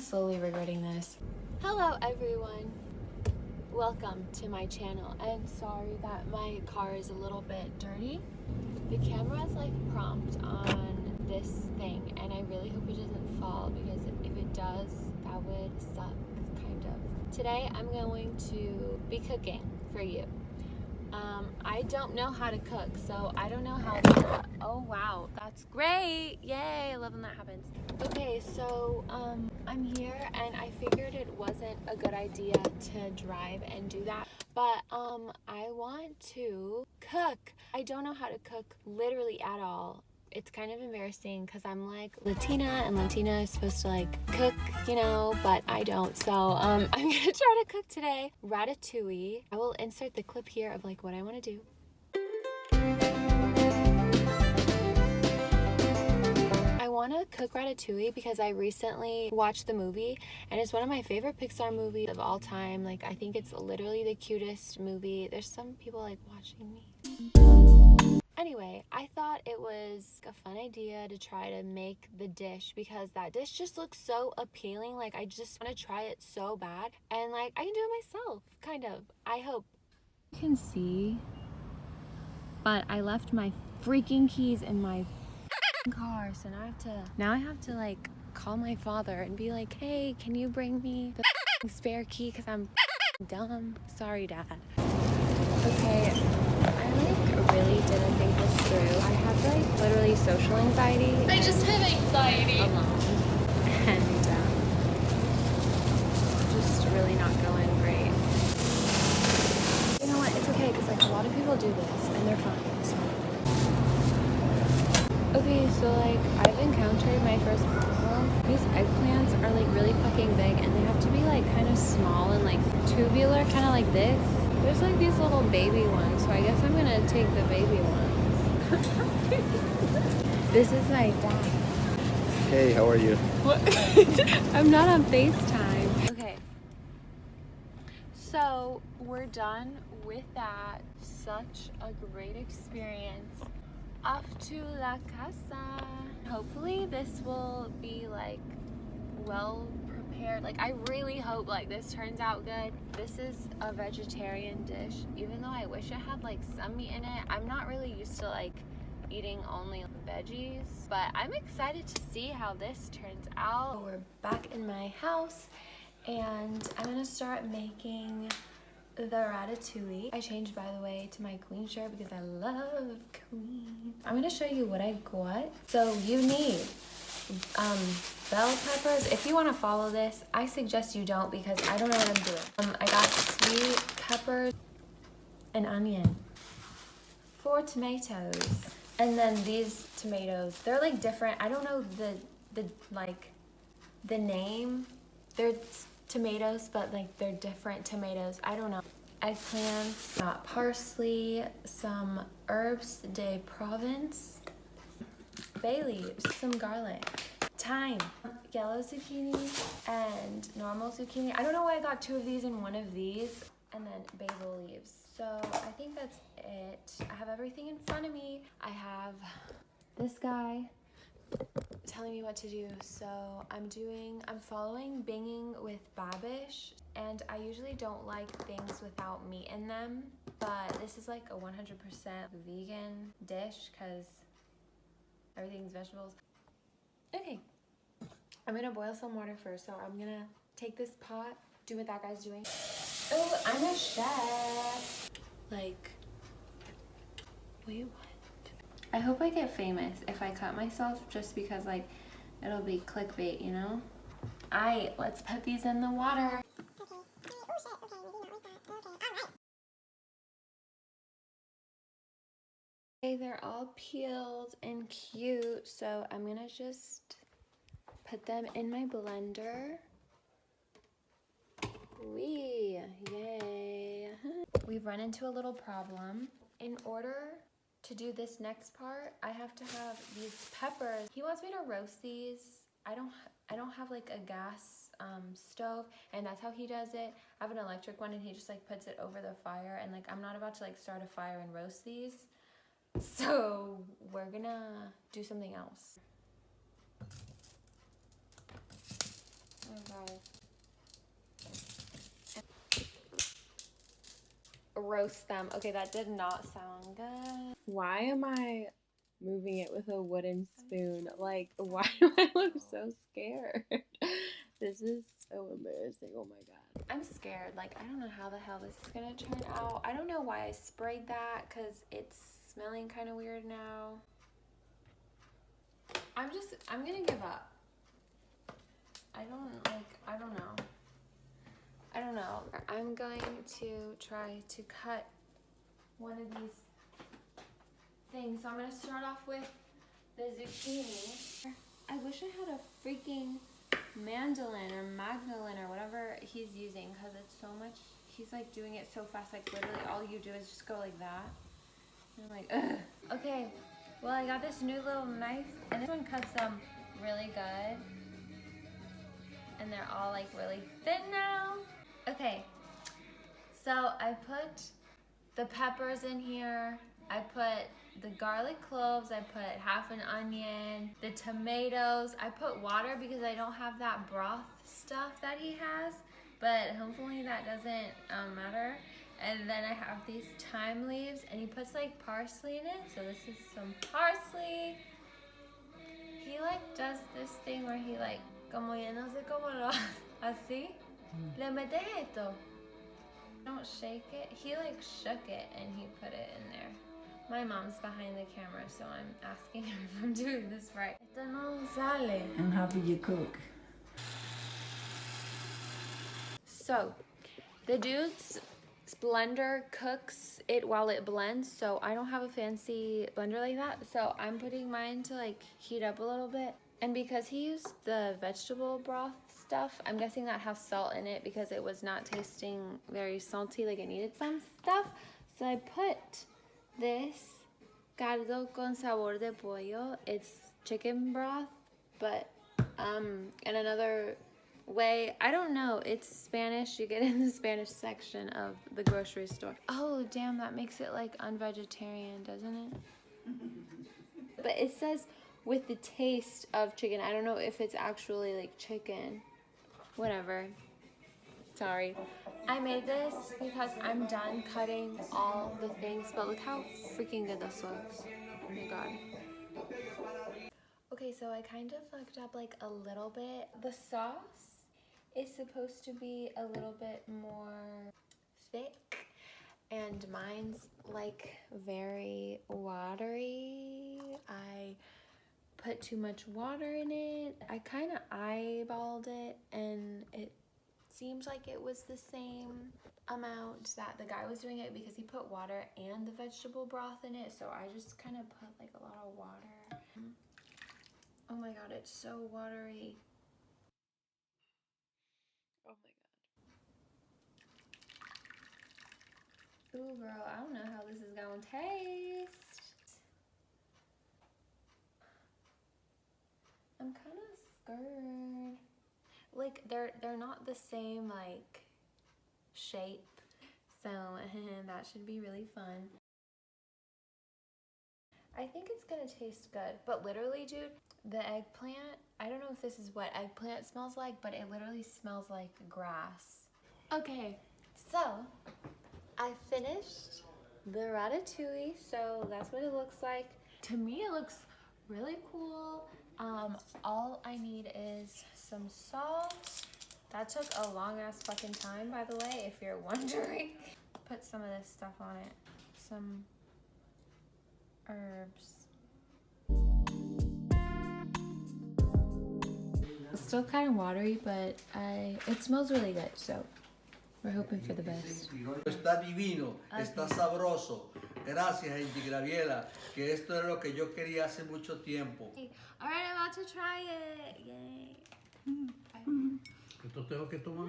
slowly regretting this. Hello everyone. Welcome to my channel. I'm sorry that my car is a little bit dirty. The camera is like prompt on this thing and I really hope it doesn't fall because if it does, that would suck, kind of. Today I'm going to be cooking for you. I don't know how to cook, so I don't know how to... Oh wow, that's great! Yay, I love when that happens. Okay, so I'm here and I figured it wasn't a good idea to drive and do that, but I want to cook. I don't know how to cook literally at all. It's kind of embarrassing because I'm like Latina and Latina is supposed to like cook, you know, but I don't. So I'm gonna try to cook today Ratatouille. I will insert the clip here of like what I want to do. I want to cook Ratatouille because I recently watched the movie and it's one of my favorite Pixar movies of all time. Like I think it's literally the cutest movie. There's some people like watching me. Anyway, I thought it was a fun idea to try to make the dish because that dish just looks so appealing. Like I just want to try it so bad and like I can do it myself, kind of. I hope. You can see, but I left my freaking keys in my car, so now I have to like call my father and be like, hey, can you bring me the spare key because I'm dumb. Sorry, Dad. Okay, I like really didn't think this through. I have like literally social anxiety. I just have anxiety. Alone. And just really not going great. You know what? It's okay because like a lot of people do this and they're fine. So. Okay, so like I've encountered my first problem. These eggplants are like really fucking big and they have to be like kind of small and like tubular, kind of like this. There's like these little baby ones, so I guess I'm gonna take the baby ones. This is my dad. Hey, how are you? What? I'm not on FaceTime. Okay. So we're done with that. Such a great experience. Off to la casa. Hopefully this will be like well prepared. Like I really hope like this turns out good. This is a vegetarian dish, even though I wish it had like some meat in it. I'm not really used to like eating only veggies, but I'm excited to see how this turns out. We're back in my house and I'm gonna start making the ratatouille. I changed, by the way, to my queen shirt because I love queen. I'm gonna show you what I got. So you need bell peppers. If you want to follow this, I suggest you don't because I don't know what I'm doing. I got sweet peppers, an onion, 4 tomatoes, and then these tomatoes. They're like different. I don't know the name. They're tomatoes, but like they're different tomatoes. I don't know. Eggplants, got parsley, some herbs de Provence, bay leaves, some garlic, thyme, yellow zucchini, and normal zucchini. I don't know why I got 2 of these and 1 of these, and then basil leaves. So I think that's it. I have everything in front of me. I have this guy telling me what to do. So I'm following Binging with Babish, and I usually don't like things without meat in them, but this is like a 100% vegan dish because everything's vegetables. Okay, I'm gonna boil some water first. So I'm gonna take this pot, do what that guy's doing. Oh, I'm a chef. Like, wait, what? I hope I get famous if I cut myself just because like it'll be clickbait, you know? Let's put these in the water. Okay, they're all peeled and cute, so I'm gonna just put them in my blender. Yay. We've run into a little problem. In order to do this next part, I have to have these peppers. He wants me to roast these. I don't have like a gas stove, and that's how he does it. I have an electric one and he just like puts it over the fire, and like I'm not about to like start a fire and roast these. So we're gonna do something else. Roast them. Okay, that did not sound good. Why am I moving it with a wooden spoon? Like, why do I look so scared? This is so embarrassing. Oh my god. I'm scared. Like, I don't know how the hell this is gonna turn out. I don't know why I sprayed that because it's smelling kind of weird now. I'm gonna give up. I don't know. I don't know. I'm going to try to cut one of these things. So I'm gonna start off with the zucchini. I wish I had a freaking mandolin or magnolin or whatever he's using because it's so much, he's like doing it so fast, like literally all you do is just go like that. And I'm like, ugh. Okay, well I got this new little knife and this one cuts them really good. And they're all like really thin now. Okay, so I put the peppers in here. I put the garlic cloves, I put half an onion, the tomatoes. I put water because I don't have that broth stuff that he has, but hopefully that doesn't matter. And then I have these thyme leaves and he puts like parsley in it. So this is some parsley. He like does this thing where he like, como ya no sé cómo lo así. Le metes esto. Don't shake it. He like shook it and he put it in there. My mom's behind the camera, so I'm asking her if I'm doing this right. Esto no sale. And how do you cook? So, the dude's blender cooks it while it blends, so I don't have a fancy blender like that. So I'm putting mine to like heat up a little bit. And because he used the vegetable broth stuff, I'm guessing that has salt in it because it was not tasting very salty, like it needed some stuff. So I put this caldo con sabor de pollo. It's chicken broth, but in another way, I don't know, it's Spanish. You get in the Spanish section of the grocery store. Oh damn, that makes it like unvegetarian, doesn't it? But it says with the taste of chicken. I don't know if it's actually like chicken. Whatever. Sorry. I made this because I'm done cutting all the things, but look how freaking good this looks. Oh my god. Okay, so I kind of fucked up like a little bit. The sauce is supposed to be a little bit more thick, and mine's like very watery. I put too much water in it. I kind of eyeballed it and it seems like it was the same amount that the guy was doing it because he put water and the vegetable broth in it. So I just kind of put like a lot of water. Oh my god, it's so watery. Oh my god. Ooh girl, I don't know how this is gonna taste. I'm kind of scared. Like they're not the same like shape, so that should be really fun. I think it's gonna taste good, but literally, dude, the eggplant, I don't know if this is what eggplant smells like, but it literally smells like grass. Okay, so I finished the ratatouille, so that's what it looks like. To me, it looks really cool. All I need is some salt. That took a long ass fucking time, by the way, if you're wondering. Put some of this stuff on it. Some herbs. It's still kind of watery, but it smells really good, so we're hoping for the best. Está divino, está sabroso. Gracias, Engie, Gabriela, que esto es lo que yo quería hace mucho tiempo. Alright, I'm about to try it. Yay. Entonces tengo que tomar,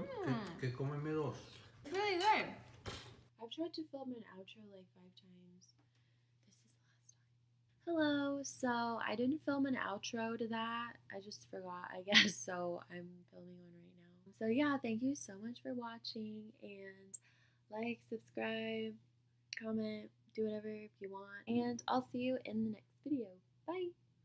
que comerme dos. It's really good. I've tried to film an outro like 5 times. This is the last time. Hello, so I didn't film an outro to that. I just forgot, I guess, so I'm filming one right now. So yeah, thank you so much for watching, and like, subscribe, comment, do whatever you want, and I'll see you in the next video. Bye!